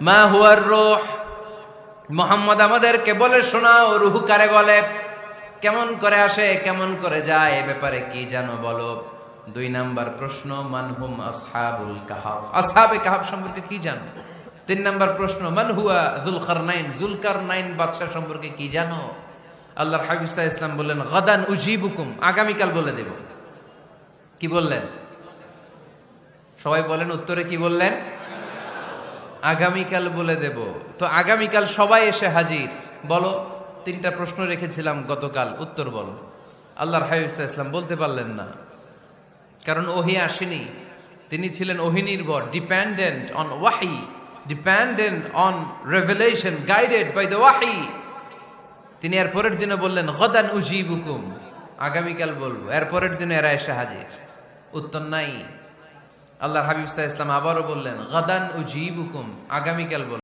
মা হুয়ার রূহ, মুহাম্মদ আমাদেরকে বলে শোনাও রূহ কারে বলে, কেমন করে আসে, কেমন করে যায়, এ ব্যাপারে কি জানো বলো। 2 নাম্বার প্রশ্ন, মানহুম আসহাবুল কাহাফ, আসহাবে কাহাফ সম্পর্কে কি জানো। 3 নাম্বার প্রশ্ন, মান হুয়া যুলকারনাইন, যুলকারনাইন বাদশা সম্পর্কে কি জানো। আল্লাহর হাবিব সাল্লাল্লাহু আলাইহি ওয়াসাল্লাম বললেন গাদান উজিবুকুম, আগামীকাল বলে দেব। কি বললেন? সবাই বলেন উত্তরে কি বললেন? আগামীকাল বলে দেব। তো আগামীকাল সবাই এসে হাজির। বলো, 3টা প্রশ্ন রেখেছিলাম গতকাল, উত্তর বলো। আল্লাহর হাবিব সাল্লাল্লাহু আলাইহি ওয়াসাল্লাম বলতে পারলেন না, কারণ ওহী আসেনি। তিনি ছিলেন ওহী নির্ভর, dependent on wahi, dependent on revelation, guided by the wahi. তিনি এর পরের দিনে বললেন গাদান উজিবুকুম, আগামীকাল বলবো। এর পরের দিনে এরা এসে হাজির, উত্তর নাই। আল্লাহর হাবিব সাল্লাল্লাহু আলাইহি ওয়াসাল্লাম আবারও বললেন গাদান উজিবুকুম, আগামীকাল বলবো।